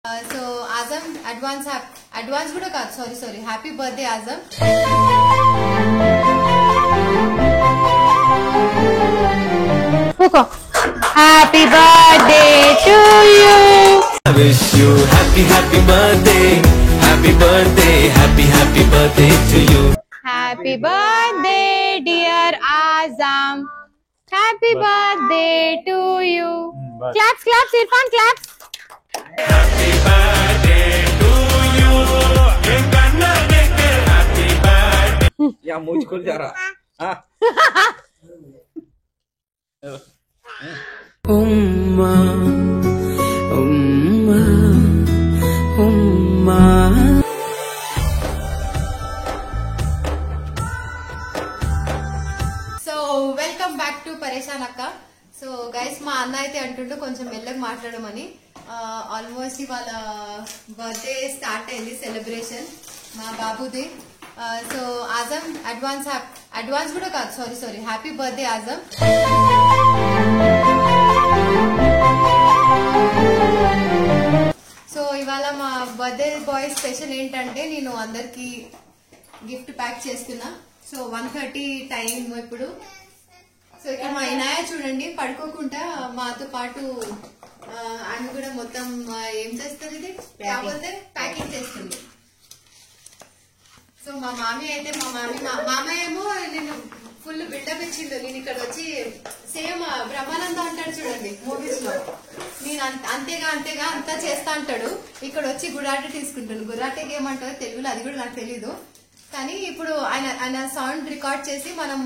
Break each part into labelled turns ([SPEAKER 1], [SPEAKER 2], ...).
[SPEAKER 1] So Azam, advance kuda kaadu, sorry, happy birthday Azam. Happy birthday to you.
[SPEAKER 2] I wish you happy birthday, happy birthday to you.
[SPEAKER 1] Happy birthday dear Azam, happy birthday to you. Claps Irfan, claps.
[SPEAKER 2] Happy birthday to you. Happy birthday.
[SPEAKER 3] या मुझको जरा उम्मा उम्मा उम्मा
[SPEAKER 1] So welcome back to Pareshan Akka. So guys, మా అన్న అయితే అంటుండు కొంచెం మెల్లగా మాట్లాడమని. ఆల్మోస్ట్ ఇవాళ బర్త్డే స్టార్ట్ అయింది సెలబ్రేషన్ మా బాబుది. సో ఆజం అడ్వాన్స్ కూడా కాదు, sorry, happy birthday Azam. So ఇవాళ మా బర్త్డే బాయ్ స్పెషల్ ఏంటంటే నేను అందరికి గిఫ్ట్ ప్యాక్ చేస్తున్నా. సో 1:30 టైం ఇప్పుడు. సో ఇక్కడ మా ఇనాయ చూడండి పడుకోకుండా మాతో పాటు ఆమె కూడా మొత్తం ఏం చేస్తుంది, ఇది కాకపోతే ప్యాకింగ్ చేస్తుంది. సో మా మామయ్య ఏమో నేను ఫుల్ బిల్డప్ ఇచ్చిండు. నేను ఇక్కడ వచ్చి సేమ్ బ్రహ్మానంద అంటాడు చూడండి మూవీస్ లో, నేను అంతేగా అంతా చేస్తా అంటాడు. ఇక్కడ వచ్చి గురాటే తీసుకుంటాను. గురాటేకి ఏమంటారో తెలుగులో అది కూడా నాకు తెలీదు. కానీ ఇప్పుడు ఆయన సౌండ్ రికార్డ్ చేసి మనం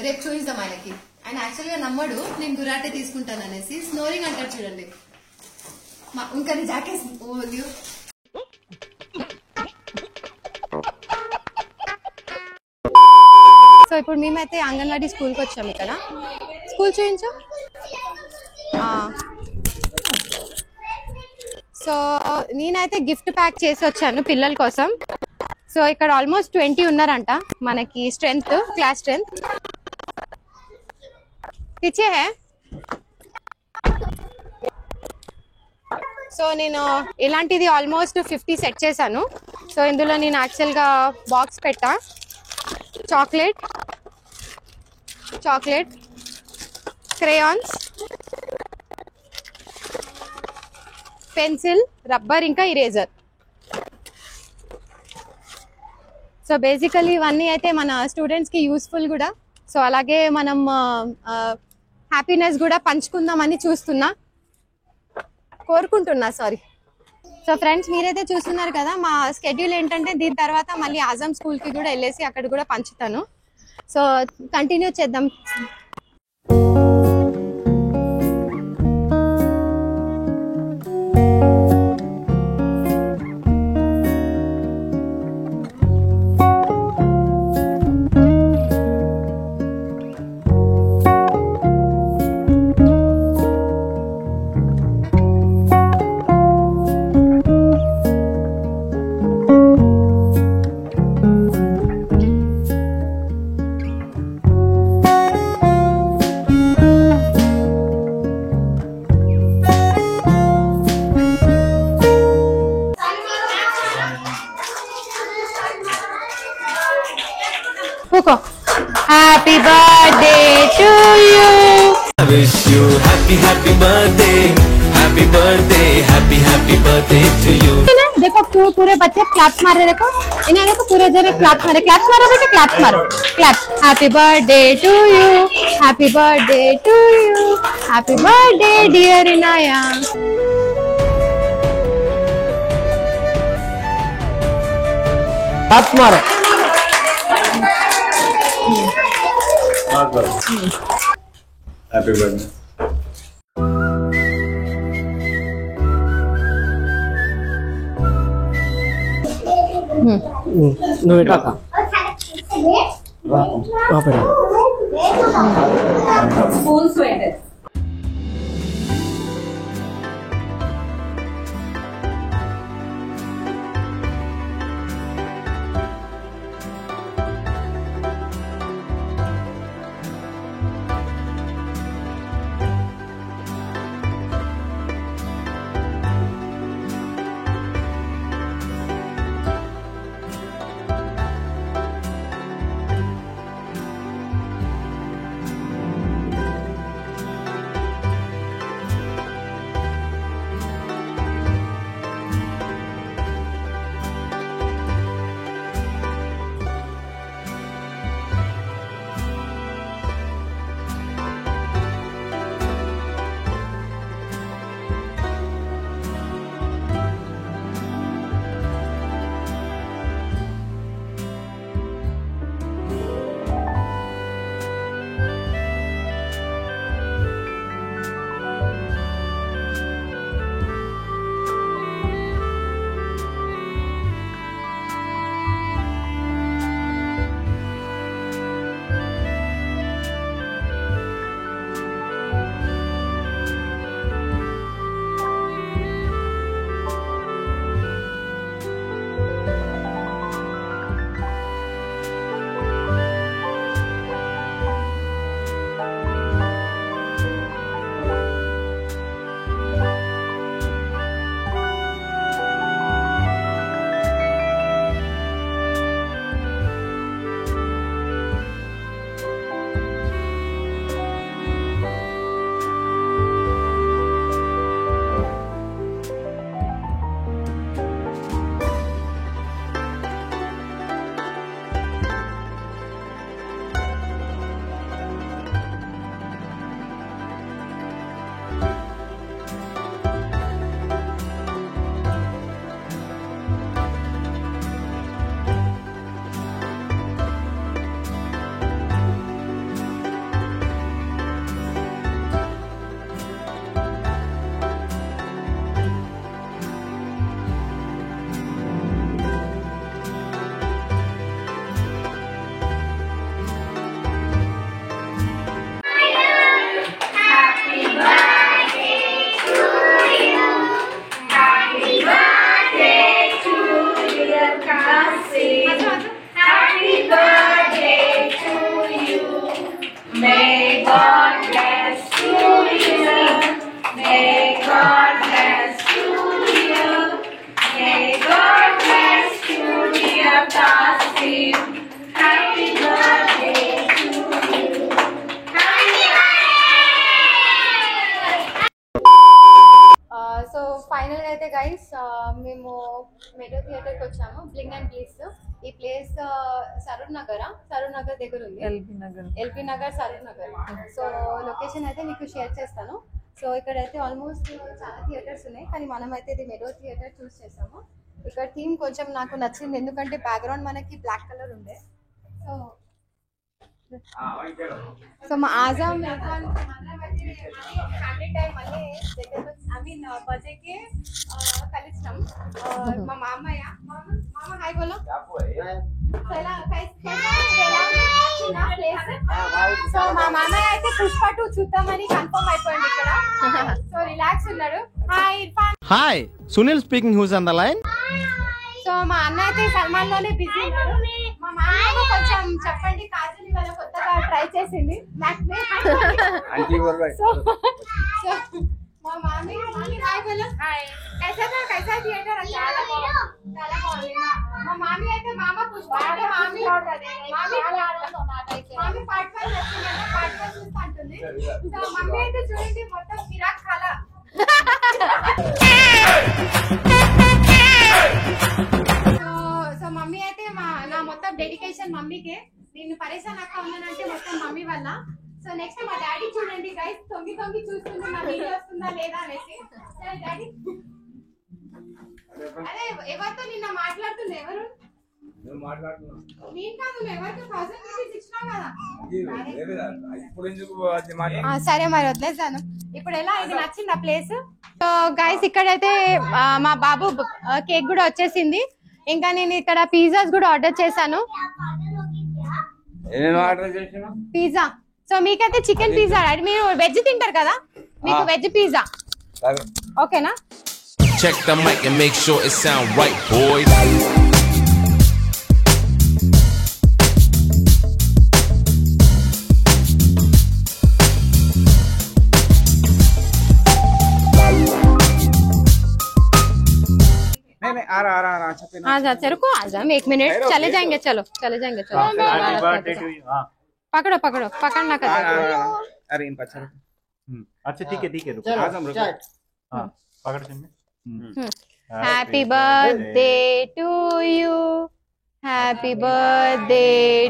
[SPEAKER 1] రేపు చూపిస్తాం ఆయనకి. ఆయన యాక్చువల్ గా నమ్మడు నేను గురాటే తీసుకుంటాను అనేసి. స్నోరింగ్ అంటాడు చూడండి. ఇంకా జాకెట్ సో ఇప్పుడు మేమైతే అంగన్వాడీ స్కూల్కి వచ్చాము. ఇక్కడ స్కూల్ చూపించు. సో నేనైతే గిఫ్ట్ ప్యాక్ చేసి వచ్చాను పిల్లల కోసం. సో ఇక్కడ ఆల్మోస్ట్ 20 ఉన్నారంట మనకి స్ట్రెంత్, క్లాస్ స్ట్రెంత్. పిచ్చే హే. సో నేను ఇలాంటిది ఆల్మోస్ట్ 50 సెట్ చేశాను. సో ఇందులో నేను యాక్చువల్గా బాక్స్ పెట్టా. చాక్లెట్, క్రేయాన్స్, పెన్సిల్, రబ్బర్, ఇంకా ఇరేజర్. సో బేసికలీ ఇవన్నీ అయితే మన స్టూడెంట్స్కి యూస్ఫుల్ కూడా. సో అలాగే మనం హ్యాపీనెస్ కూడా పంచుకుందామని కోరుకుంటున్నా. సో ఫ్రెండ్స్, మీరైతే చూస్తున్నారు కదా మా స్కెడ్యూల్ ఏంటంటే దీని తర్వాత మళ్ళీ ఆజం స్కూల్కి కూడా వెళ్ళేసి అక్కడ కూడా పంచుతాను. సో కంటిన్యూ చేద్దాం. Happy birthday to you.
[SPEAKER 2] I wish you happy birthday, happy birthday to you.
[SPEAKER 1] देखो पूरे बच्चे क्लैप्स मार रहे, देखो इन्हें देखो पूरे जने क्लैप्स मारो बेटे, क्लैप्स मारो, claps. Happy birthday to you, happy birthday to you, happy birthday dear Inaya.
[SPEAKER 3] Claps मारो.
[SPEAKER 4] Happy birthday.
[SPEAKER 3] నువ్వు ఎట్లా
[SPEAKER 5] School sweater.
[SPEAKER 1] మేము మెట్రో థియేటర్కి వచ్చాము. Bling and please. ఈ ప్లేస్ సరూర్ నగర్ దగ్గర ఉంది. LB Nagar Saroor Nagar. So location అయితే మీకు షేర్ చేస్తాను. సో ఇక్కడైతే ఆల్మోస్ట్ చాలా థియేటర్స్ ఉన్నాయి, కానీ మనం అయితే ఇది మెట్రో థియేటర్ చూస్ చేసాము. ఇక్కడ థీమ్ కొంచెం నాకు నచ్చింది, ఎందుకంటే బ్యాక్గ్రౌండ్ మనకి బ్లాక్ కలర్ ఉండే. సో మా ఆజామ్ ఫ్యామిలీ టైం మళ్ళీ బర్త్డేకి కలిసినాం. మా మామయ్య మామ హాయ్ బోలో. సో మా మామయ్య అయితే పుష్ప 2 చూద్దామని కన్ఫర్మ్ అయిపోయింది ఇక్కడ. సో రిలాక్స్ ఉన్నాడు. Hi Irfan.
[SPEAKER 6] Hi Sunil speaking, who's on the line.
[SPEAKER 1] So మా అన్న అయితే సల్మాన్ లోనే బిజీ ఉన్నాడు. మా మామయ్య కొంచెం చెప్పండి, కాజల్ ఇవాళ కొత్తగా ట్రై చేసింది. సో మా మామయ్య హాయ్ బోలో. హాయ్ కైసా థియేటర్ చాలా బాగుంది. మా మామీ అయితే మామ పుష్ప అంటే మామీ పార్ట్ 1 నచ్చిందంటే పార్ట్ 1 చూస్తా అంటుంది. సో మమ్మీ అయితే చూడండి మొత్తం కిరాక్ కాలా. సో మమ్మీ అయితే నా మొత్తం డెడికేషన్ మమ్మీకే. నేను పరేషాన్ అక్క ఉన్నానంటే మొత్తం మమ్మీ వల్ల. సో నెక్స్ట్ మా డాడీ చూడండి గైస్, తొంగి చూస్తుంది నా వీడియో వస్తుందా లేదా అనేసి. డాడీ అరే ఎవరితో నిన్న మాట్లాడుతుంది? ఎవరు? నేను కాదు, నువ్వు ఎవరితో 1000 రూపీస్ ఇచ్చినావు కదా. సరే మరి వదిలేసాను. ఇప్పుడు ఎలా, ఇది నచ్చింది ఆ ప్లేస్. సో గైస్ ఇక్కడైతే మా బాబు కేక్ కూడా వచ్చేసింది. ఇంకా నేను ఇక్కడ పిజ్జాస్ కూడా ఆర్డర్ చేశాను. పిజ్జా. సో మీకైతే చికెన్ పిజ్జా, మీరు వెజ్ తింటారు కదా, మీకు వెజ్ పిజ్జా ఓకేనా?
[SPEAKER 2] Check the mic and make sure it sound right, boys.
[SPEAKER 3] नहीं आ रहा
[SPEAKER 1] आजा तेरे को आजा, 1 मिनट चले जाएंगे. चलो पकड़ो पकड़ना कर.
[SPEAKER 3] अरे इन पछा अच्छा ठीक है रुको आजम रुको हां पकड़ से
[SPEAKER 1] happy birthday to you, happy birthday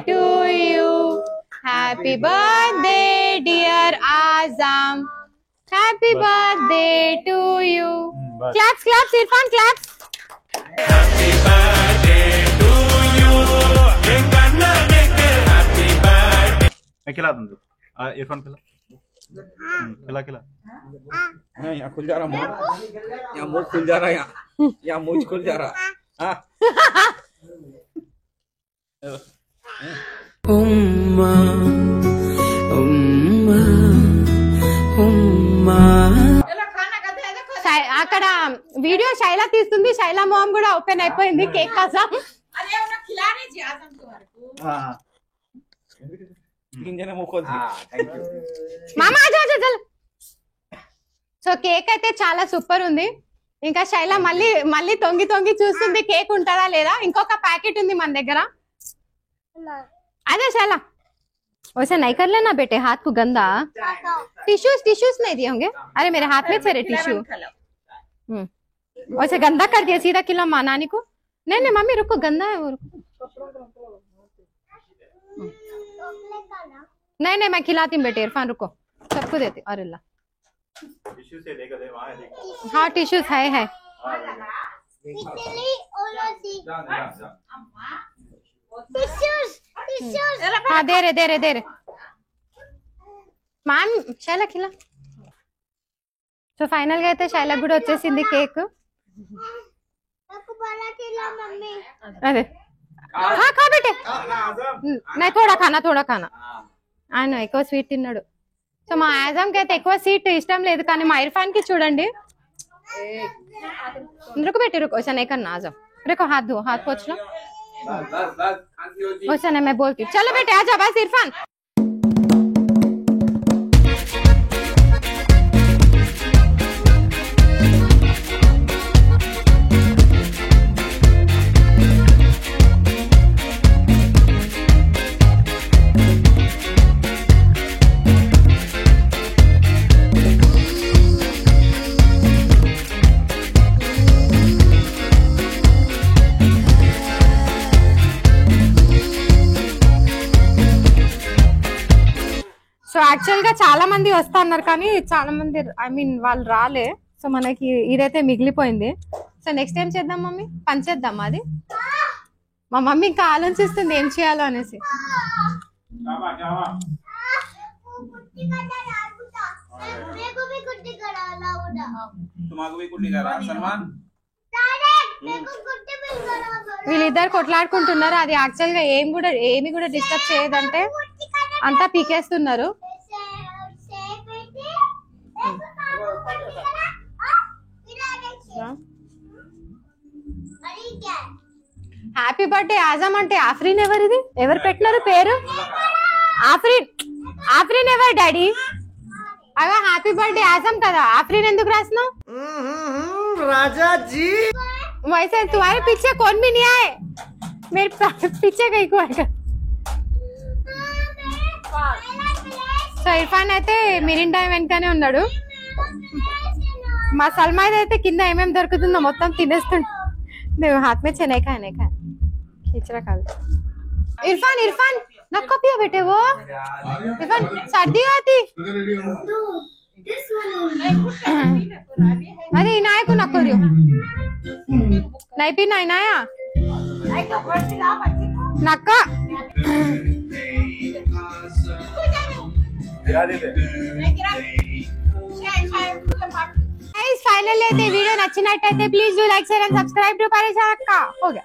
[SPEAKER 1] to you, happy birthday dear Azam, happy birthday to you. Claps Irfan claps.
[SPEAKER 2] Happy birthday to you. Happy birthday.
[SPEAKER 3] मैं खिला दूं इरफान खिला यहाँ खुल जा रहा मुंह, यहाँ मुंह खुल जा रहा, यहाँ मुंह खुल जा रहा.
[SPEAKER 6] उम्मा उम्मा उम्मा.
[SPEAKER 1] అక్కడ వీడియో శైలా తీస్తుంది, శైలా మొహం కూడా ఓపెన్ అయిపోయింది కేక్ కోసం. మామా ఆజా చల్. సో కేక్ అయితే చాలా సూపర్ ఉంది. ఇంకా శైలా మళ్ళీ తొంగి చూస్తుంది కేక్ ఉంటుందా లేదా. ఇంకొక ప్యాకెట్ ఉంది మన దగ్గర. అదే శైలా वैसे नहीं कर लेना बेटे, हाथ को गंदा. टिश्यूज नहीं दिए होंगे. अरे मेरे हाथ में सारे टिश्यू. वैसे गंदा कर दिया, सीधा खिला नानी को. नहीं मम्मी रुको, गंदा है वो. नहीं मैं खिलाती हूँ बेटे. इरफान रुको, सबको देती. अरे अल्लाह हाँ टिश्यूज है. हाँ दे रहे మ్యామ్ శైలా ఖిలా. సో ఫైనల్ గా అయితే శైలా కూడా వచ్చేసింది కేక్. అదే ఖా బేటే. నేను थोड़ा खाना ఆయన ఎక్కువ స్వీట్ తిన్నాడు. సో మా ఆజమ్ కి అయితే ఎక్కువ స్వీట్ ఇష్టం లేదు, కానీ మా ఇర్ఫాన్ కి చూడండి. रुको बेटे रुको, ऐसा नहीं करना. आजम देखो, हाथ धो, हाथ पोंछ लो. वैसा नहीं, मैं बोलती हूँ. चलो बेटे आजा बस. इरफान యాక్చువల్ గా చాలా మంది వస్తా అన్నారు కానీ చాలా మంది వాళ్ళు రాలే. సో మనకి ఇదైతే మిగిలిపోయింది. సో నెక్స్ట్ టైం చేద్దాం మమ్మీ, పంచేద్దాం అది. మా మమ్మీ ఇంకా ఆలోచిస్తుంది ఏం చేయాలో అనేసి. వీళ్ళిద్దరు కొట్లాడుకుంటున్నారు. అది యాక్చువల్ గా ఏమి కూడా డిస్టర్బ్ చేయదంటే అంతా పీకేస్తున్నారు. హ్యాపీ బర్త్డే ఆజమ్ అంటే ఆఫ్రీన్ ఎవరిది? ఎవరు పెట్టినారు పేరు? ఆఫ్రీన్ ఎవరు డాడీ? అగా హ్యాపీ బర్త్డే ఆజమ్ కదా, ఆఫ్రీన్ ఎందుకు రాసినావు? राजा जी वैसे तुम्हारे पीछे कौन भी नहीं आए, मेरे पीछे कहीं को आएगा. సో ఇర్ఫాన్ అయితే మిరిండా వెనకనే ఉన్నాడు. మా సల్మాన్ అయితే కింద ఏమేమి దొరుకుతుందో మొత్తం తినేస్తుండు. నువ్వు హాత్ మే చెనేకా అనేకా खींचरा కాదు. ఇర్ఫాన్ ఇర్ఫాన్ నక్కు పియో బేటే वो इरफान सर्दी आती अरे इनाया को नक्को रियो नहीं पीना इनाया नक्का फाइनल అయితే వీడియో నచ్చినట్టయితే please do like share and subscribe to పరిచారక్క. हो गया.